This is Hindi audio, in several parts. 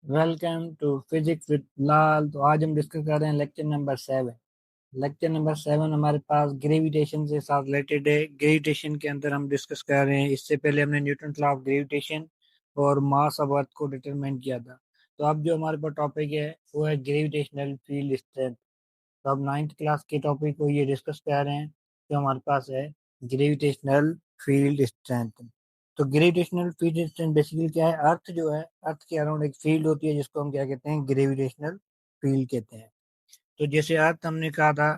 वेलकम टू फिजिक्स विद लाल। तो आज हम डिस्कस कर रहे हैं लेक्चर नंबर 7 हमारे पास ग्रेविटेशन से साथ रिलेटेड है। ग्रेविटेशन के अंदर हम डिस्कस कर रहे हैं, इससे पहले हमने न्यूटन लॉ ऑफ ग्रेविटेशन और मास ऑफ अर्थ को डिटरमाइन किया था। तो अब जो हमारे पास टॉपिक है वो है ग्रेविटेशनल फील्ड स्ट्रेंथ। तो अब 9th क्लास के टॉपिक को ये डिस्कस कर रहे हैं जो हमारे पास है ग्रेविटेशनल फील्ड स्ट्रेंथ। तो ग्रेविटेशनल फील्ड स्ट्रेंथ बेसिकली क्या है? अर्थ जो है, अर्थ के अराउंड एक फील्ड होती है जिसको हम क्या कहते हैं? ग्रेविटेशनल फील्ड कहते हैं। तो जैसे अर्थ हमने कहा था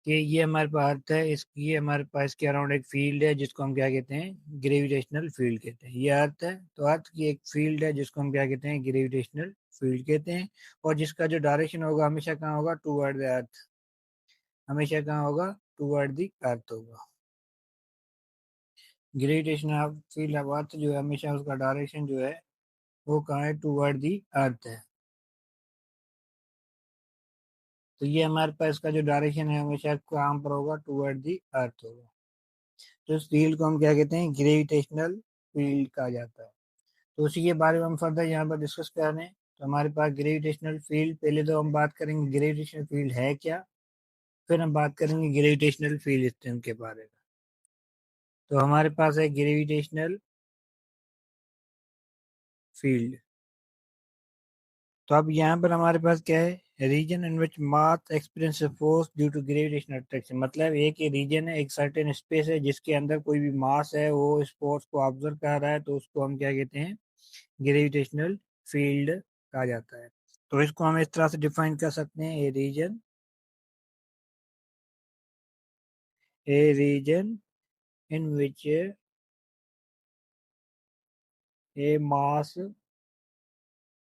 कि ये हमारे पास अर्थ है, इस ये हमारे पास इसके अराउंड एक फील्ड है जिसको हम क्या कहते हैं? ग्रेविटेशनल फील्ड कहते हैं। ये अर्थ है तो अर्थ की एक फील्ड है जिसको हम क्या कहते हैं? ग्रेविटेशनल फील्ड कहते हैं। और जिसका जो डायरेक्शन होगा हमेशा कहाँ होगा? Toward the earth. हमेशा कहाँ होगा? टूवर्ड द अर्थ होगा। ग्रेविटेशनल फील्ड ऑफ अर्थ जो है हमेशा उसका डायरेक्शन जो है वो कहाँ है? टूवर्ड दी अर्थ है। तो ये हमारे पास इसका जो डायरेक्शन है हमेशा कहाँ पर होगा? टूवर्ड दी अर्थ होगा। तो इस फील्ड को हम क्या कहते हैं? ग्रेविटेशनल फील्ड कहा जाता है। तो उसी के बारे में हम फर्दर यहाँ पर डिस्कस कर रहे हैं। तो हमारे पास ग्रेविटेशनल फील्ड, पहले तो हम बात करेंगे ग्रेविटेशनल फील्ड है क्या, फिर हम बात करेंगे ग्रेविटेशनल फील्ड स्ट्रेंथ के बारे में। तो हमारे पास है ग्रेविटेशनल फील्ड। तो अब यहाँ पर हमारे पास क्या है? Region in which mass experience force due to gravitational attraction. मतलब एक ये रीजन है, एक सर्टेन स्पेस है जिसके अंदर कोई भी मास है वो इस फोर्स को ऑब्जर्व कर रहा है, तो उसको हम क्या कहते हैं? ग्रेविटेशनल फील्ड कहा जाता है। तो इसको हम इस तरह से डिफाइन कर सकते हैं, ए रीजन इन विच ए मास,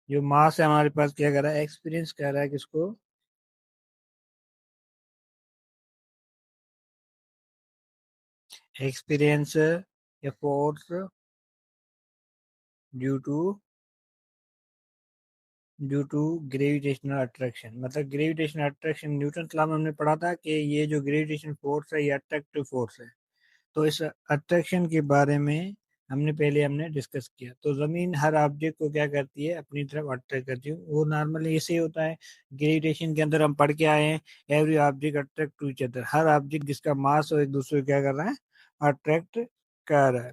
जो मास है हमारे पास क्या कर रहा है? एक्सपीरियंस कर रहा है किसको? एक्सपीरियंस या force due to gravitational attraction. मतलब ग्रेविटेशनल अट्रैक्शन न्यूटन लॉ में हमने पढ़ा था कि ये जो ग्रेविटेशन फोर्स है ये अट्रैक्टिव फोर्स है। तो इस अट्रैक्शन के बारे में हमने डिस्कस किया। तो जमीन हर ऑब्जेक्ट को क्या करती है? अपनी तरफ अट्रैक्ट करती है। वो नॉर्मली ऐसे ही होता है। ग्रेविटेशन के अंदर हम पढ़ के आए हैं, every object attract to each other. हर ऑब्जेक्ट जिसका मास हो एक दूसरे को क्या कर रहा है? अट्रैक्ट कर रहा है।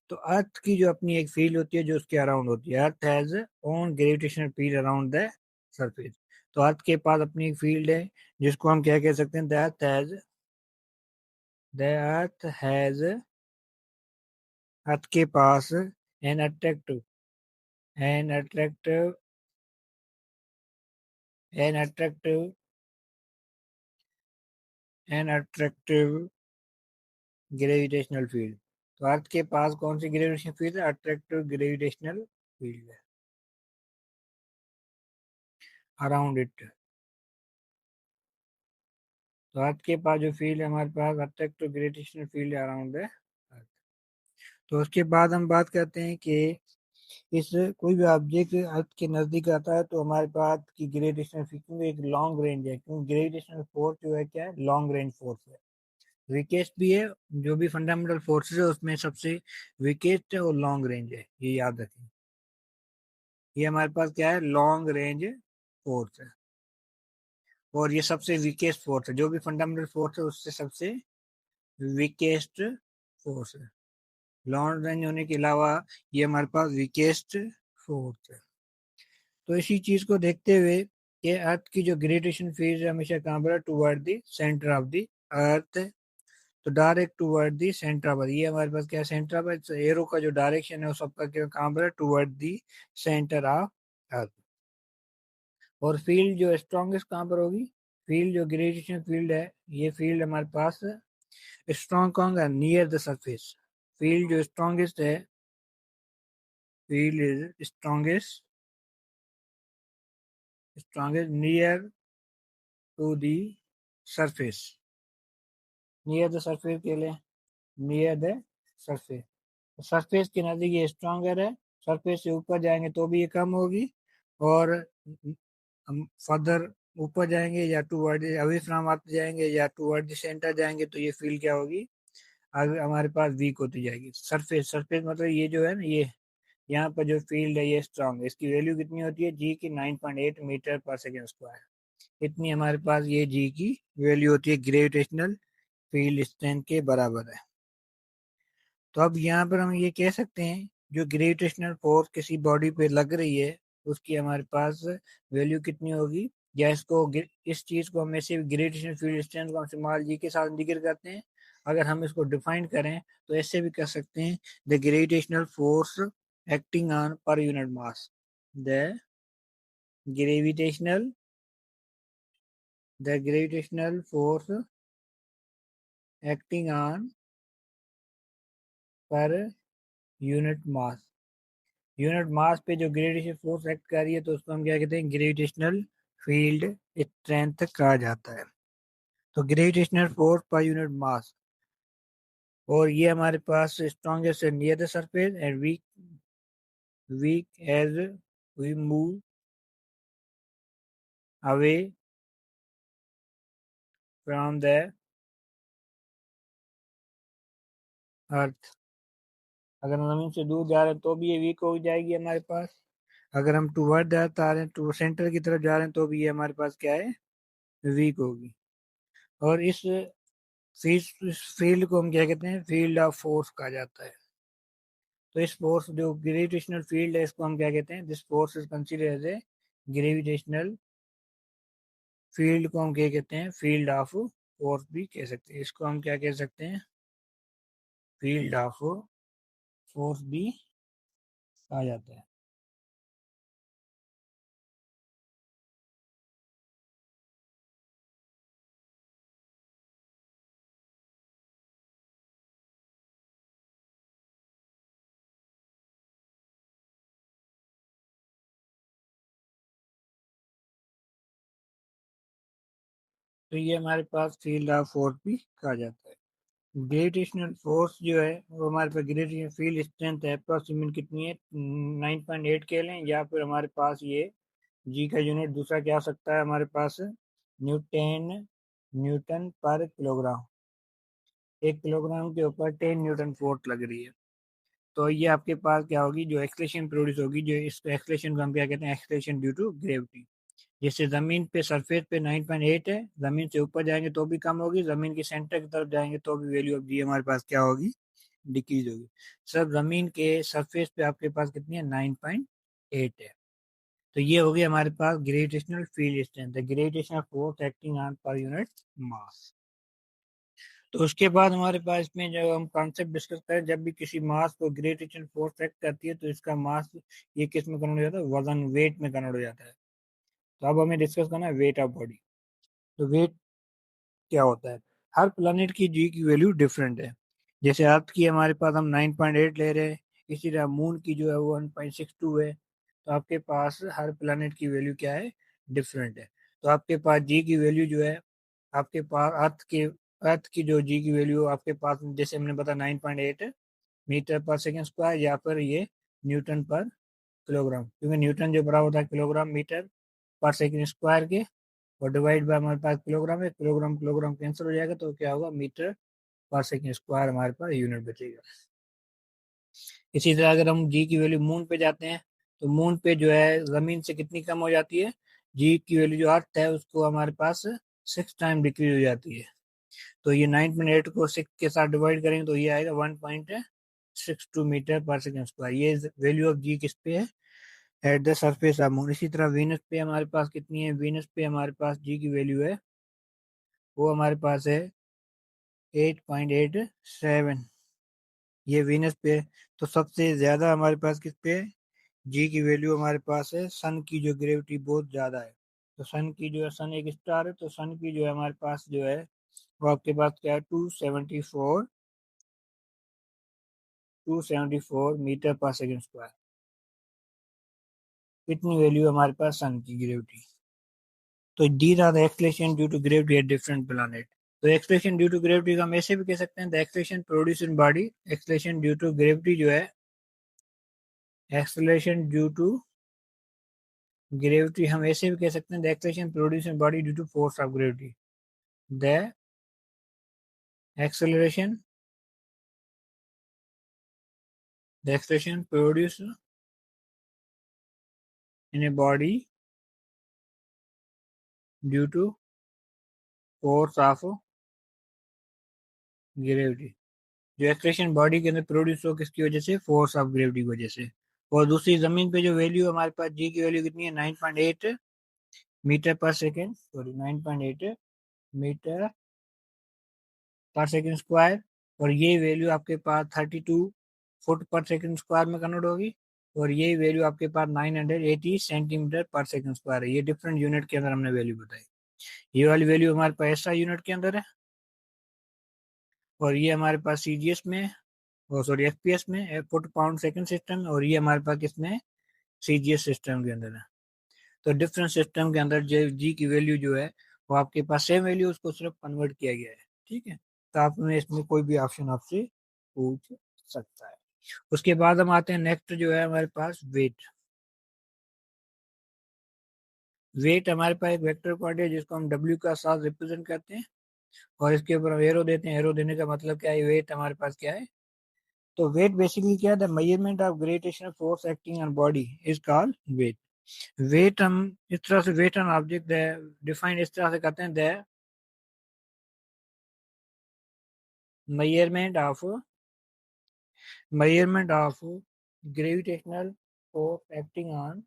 तो अर्थ की जो अपनी एक फील्ड होती है जो उसके अराउंड होती है, earth has own gravitational field around the surface. तो अर्थ के पास अपनी एक फील्ड है जिसको हम क्या कह सकते हैं? द अर्थ हैज अर्थ के पास an attractive an attractive an attractive gravitational field. तो अर्थ के पास कौन सी ग्रेविटेशनल फील्ड है? अट्रैक्टिव ग्रेविटेशनल फील्ड है अराउंड इट। तो अर्थ के पास जो फील्ड है हमारे पास अट्रैक्टिव ग्रेविटेशनल फील्ड है अराउंड है अर्थ। तो उसके बाद हम बात करते हैं कि इस कोई भी ऑब्जेक्ट अर्थ के नजदीक आता है तो हमारे पास की ग्रेविटेशनल फील्ड, क्योंकि एक लॉन्ग रेंज है, क्योंकि ग्रेविटेशनल फोर्स जो है क्या है? लॉन्ग रेंज फोर्स है, वीकेस्ट भी है। जो भी फंडामेंटल फोर्सेस है उसमें सबसे वीकेस्ट है और लॉन्ग रेंज है, ये याद रखें। ये हमारे पास क्या है? लॉन्ग रेंज फोर्स है और ये सबसे वीकेस्ट फोर्स है। जो भी फंडामेंटल फोर्स है उससे सबसे वीकेस्ट फोर्स है। लॉन्ग रेंज होने के अलावा ये हमारे पास वीकेस्ट फोर्स है। तो इसी चीज को देखते हुए कि अर्थ की जो ग्रेविटेशन फील्ड है हमेशा कहाँ पर है? Toward the centre of the earth. तो डायरेक्ट टूवर्ड दी सेंटर पर, ये हमारे पास क्या सेंटर पर? एरो का जो डायरेक्शन है वो सबका क्या कहाँ पर है? टूवर्ड दी सेंटर ऑफ अर्थ। और फील्ड जो स्ट्रॉन्गेस्ट कहाँ पर होगी? फील्ड जो ग्रेविटेशन फील्ड है ये फील्ड हमारे पास स्ट्रॉन्ग कहाँ है? Near the surface. फील्ड जो स्ट्रॉन्गेस्ट है, field is strongest near to the surface. Near the surface के लिए नियर द सरफेस, सरफेस के नजदीक ये स्ट्रॉन्गर है। सरफेस से ऊपर जाएंगे तो भी ये कम होगी, और हम फर्दर ऊपर जाएंगे या टूवर्ड अवे फ्रॉम अर्थ जाएंगे या टूवर्ड सेंटर जाएंगे तो ये फील्ड क्या होगी? आगे हमारे पास वीक होती जाएगी। सरफेस सरफेस मतलब ये जो है ना, ये यहाँ पर जो फील्ड है ये स्ट्रांग है, इसकी वैल्यू कितनी होती है जी की 9.8 मीटर पर सेकेंड स्क्वायर। इतनी हमारे पास ये जी की वैल्यू होती है, ग्रेविटेशनल फील्ड स्ट्रेंथ के बराबर है। तो अब यहाँ पर हम ये कह सकते हैं जो ग्रेविटेशनल फोर्स किसी बॉडी पे लग रही है उसकी हमारे पास वैल्यू कितनी होगी, या इस चीज को हम ऐसे ग्रेविटेशनल फील्ड स्ट्रेंथ को हम स्मॉल जी के साथ इंडिकेट करते हैं। अगर हम इसको डिफाइन करें तो ऐसे भी कर सकते हैं, the gravitational force acting on per unit mass, the gravitational the gravitational force acting on per unit mass, unit mass पे जो ग्रेविटेशनल फोर्स एक्ट कर रही है तो उसको हम क्या कहते हैं, ग्रेविटेशनल फील्ड स्ट्रेंथ कहा जाता है। तो gravitational force per unit mass, और ये हमारे पास strongest near the surface and weak as we move away from the earth. अगर हम जमीन से दूर जा रहे हैं तो भी ये वीक हो जाएगी हमारे पास, अगर हम टूवर्ड द अर्थ आ रहे हैं, टू सेंटर की तरफ जा रहे हैं तो भी ये हमारे पास क्या है, वीक होगी। और इस फील्ड को हम क्या कहते हैं, फील्ड ऑफ फोर्स कहा जाता है। तो इस फोर्स जो ग्रेविटेशनल फील्ड है इसको हम क्या कहते हैं, this force is consider as a gravitational field को हम क्या कहते हैं, फील्ड ऑफ फोर्स भी कह सकते हैं, इसको हम क्या कह सकते हैं, फील्ड ऑफ फोर्स भी कहा जाता है। तो ये हमारे पास फील्ड ऑफ फोर्स भी कहा जाता है। ग्रेविटेशनल फोर्स जो है वो हमारे पास ग्रेविटेशनल फील्ड स्ट्रेंथ है अप्रोक्सीमेट कितनी है, 9.8 के लें, या फिर हमारे पास ये जी का यूनिट दूसरा क्या हो सकता है हमारे पास, न्यूटन न्यूटन पर किलोग्राम। 1 किलोग्राम के ऊपर 10 न्यूटन फोर्स लग रही है। तो ये आपके पास क्या होगी, जो एक्सलेशन प्रोड्यूस होगी, जो इस एक्सलेशन को हम क्या कहते हैं, एक्सलेशन ड्यू टू ग्रेविटी। जैसे जमीन पे सरफेस पे 9.8 है, जमीन से ऊपर जाएंगे तो भी कम होगी, जमीन के सेंटर की तरफ जाएंगे तो भी वैल्यू ऑफ जी हमारे पास क्या होगी, डिक्रीज होगी। सब जमीन के सरफेस पे आपके पास कितनी है, 9.8 है। तो ये होगी हमारे पास gravitational field strength, gravitational force acting on per unit mass. तो उसके बाद हमारे पास इसमें जब हम कॉन्सेप्ट डिस्कस करें, जब भी किसी मास को ग्रेविटेशनल फोर्स एक्ट करती है तो इसका मास ये किस में कन्वर्ट हो जाता है, वजन वेट में कन्वर्ट हो जाता है। तो अब हमें डिस्कस करना है वेट ऑफ बॉडी। तो वेट क्या होता है, हर प्लानिट की जी की वैल्यू डिफरेंट है। जैसे अर्थ की हमारे पास हम 9.8 ले रहे हैं, इसी तरह मून की जो है वो 1.62 है। तो आपके पास हर प्लानिट की वैल्यू क्या है, डिफरेंट है। तो आपके पास जी की वैल्यू जो है, आपके पास अर्थ की जो जी की वैल्यू आपके पास, जैसे हमने बताया 9.8 मीटर पर सेकेंड स्क्वायर, या फिर ये न्यूटन पर किलोग्राम, क्योंकि न्यूटन जो बराबर होता है किलोग्राम मीटर पर सेकेंड स्क्वायर के, और डिवाइड बाय हमारे पास किलोग्राम है, किलोग्राम किलोग्राम कैंसिल हो जाएगा तो क्या होगा, मीटर पर सेकेंड स्क्वायर हमारे पास यूनिट बचेगा। इसी तरह अगर हम जी की वैल्यू मून पे जाते हैं तो मून पे जो है जमीन से कितनी कम हो जाती है, जी की वैल्यू जो अर्थ है उसको हमारे पास 6 टाइम डिक्रीज हो जाती है। तो ये 9.8 को 6 के साथ डिवाइड करेंगे तो ये आएगा 1.62 मीटर पर सेकेंड स्क्वायर। ये वैल्यू ऑफ जी किस पे है, at the surface of moon. इसी तरह वीनस पे हमारे पास कितनी है, वीनस पे हमारे पास जी की वैल्यू है, वो हमारे पास है 8.87, ये वीनस पे है। तो सबसे ज्यादा हमारे पास किस पे है, जी की वैल्यू हमारे पास है, सन की जो ग्रेविटी बहुत ज्यादा है। तो सन की जो है, सन एक स्टार है, तो सन की जो है हमारे पास जो है वो आपके पास क्या है, 274 मीटर पर सेकेंड स्क्वायर। इतनी वैल्यू हमारे पास सन की ग्रेविटी। तो these are the acceleration due to gravity at different planet. तो एक्सलेशन ड्यू टू ग्रेविटी का हम ऐसे भी कह सकते हैं, the acceleration produce in body, acceleration due to gravity जो है, एक्सलेशन ड्यू टू ग्रेविटी हम ऐसे भी कह सकते हैं, the acceleration produce in body due to force of gravity, the acceleration the acceleration produce in a body due to force of gravity. जो एक्सप्रेशन बॉडी के अंदर प्रोड्यूस हो किसकी वजह से, फोर्स ऑफ ग्रेविटी की वजह से। और दूसरी जमीन पे जो वैल्यू हमारे पास जी की वैल्यू कितनी है, 9.8 मीटर पर सेकेंड, सॉरी 9.8 मीटर पर सेकेंड स्क्वायर। और ये वैल्यू आपके पास 32 फुट पर सेकेंड स्क्वायर में कन्वर्ट होगी। और ये वैल्यू आपके पास 980 सेंटीमीटर पर सेकेंड स्क्वायर है। ये डिफरेंट यूनिट के अंदर हमने वैल्यू बताई। ये वाली वैल्यू हमारे पास एसआई यूनिट के अंदर है, और ये हमारे पास सीजीएस में, और सॉरी एफपीएस में, फुट पाउंड सेकंड सिस्टम में, और ये हमारे पास किसमें, सीजीएस सिस्टम के अंदर है। तो डिफरेंट सिस्टम के अंदर जी की वैल्यू जो है वो आपके पास सेम वैल्यू, उसको सिर्फ कन्वर्ट किया गया है। ठीक है, तो आपने इसमें कोई भी ऑप्शन आपसे पूछ सकता है। उसके बाद हम आते हैं नेक्स्ट जो है हमारे पास वेट। वेट हमारे पास एक वेक्टर क्वांटिटी है जिसको हम डब्ल्यू का साथ रिप्रेजेंट करते हैं, और इसके ऊपर हम एरो देते हैं। एरो देने का मतलब क्या है, वेट हमारे पास क्या है। तो वेट बेसिकली क्या है, the measurement of gravitational force acting on body is called weight. Weight हम इस तरह से वेट ऑन ऑब्जेक्ट डिफाइन इस तरह से करते हैं, the measurement of measurement of gravitational force acting on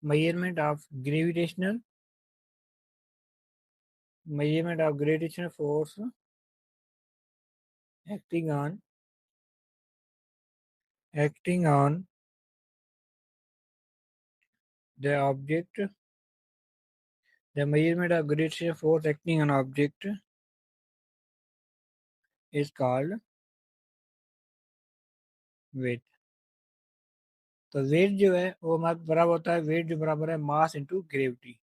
measurement of gravitational force acting on the object. The measurement of gravitational force acting on object is called weight. तो वेट जो है वो हमारे बराबर होता है, वेट जो बराबर है मास इंटू ग्रेविटी।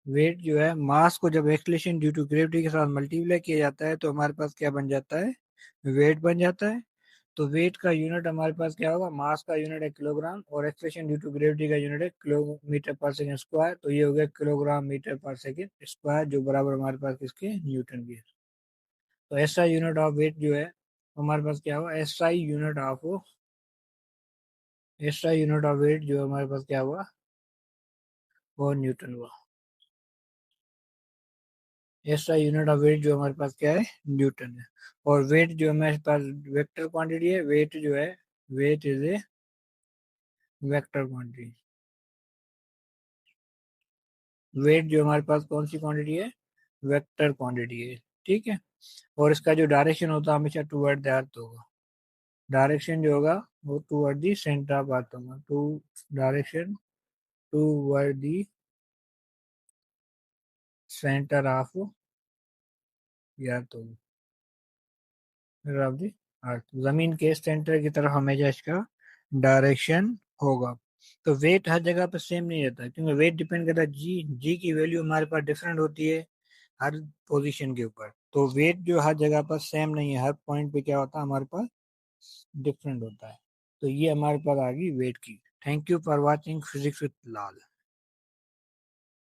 वेट जो है मास को जब एक्सलेशन ड्यू टू ग्रेविटी के साथ मल्टीप्लाई किया जाता है तो हमारे पास क्या बन जाता है, वेट बन जाता है। तो वेट का यूनिट हमारे पास क्या होगा, मास का यूनिट है किलोग्राम, और एक्सप्रेशन ड्यू टू ग्रेविटी का यूनिट है किलोमीटर पर सेकंड स्क्वायर। तो ये हो गया किलोग्राम मीटर पर सेकंड स्क्वायर, जो बराबर हमारे पास किसके, न्यूटन के। तो ऐसा यूनिट ऑफ वेट जो है हमारे पास क्या हुआ, ऐसा यूनिट ऑफ वेट जो हमारे पास क्या हुआ, वो न्यूटन हुआ। ऐसा यूनिट ऑफ वेट जो हमारे पास क्या है, न्यूटन है। और वेट जो हमारे पास वेक्टर क्वांटिटी है, वेट जो है, weight is a vector quantity. Weight जो हमारे पास कौन सी क्वांटिटी है, वेक्टर क्वांटिटी है। ठीक है, और इसका जो डायरेक्शन होता है हमेशा टूवर्ड द अर्थ होगा। डायरेक्शन जो होगा वो toward the centre of earth होगा, to direction toward the centre of earth होगा, ऑफ द अर्थ, जमीन के सेंटर की तरफ हमेशा इसका डायरेक्शन होगा। तो वेट हर जगह पर सेम नहीं रहता, क्योंकि वेट डिपेंड करता है जी, जी की वैल्यू हमारे पास डिफरेंट होती है हर पोजीशन के ऊपर। तो वेट जो हर जगह पर सेम नहीं है, हर पॉइंट पे क्या होता है हमारे पास, डिफरेंट होता है। तो ये हमारे पास आ गई वेट की। Thank you for watching physics with Lal.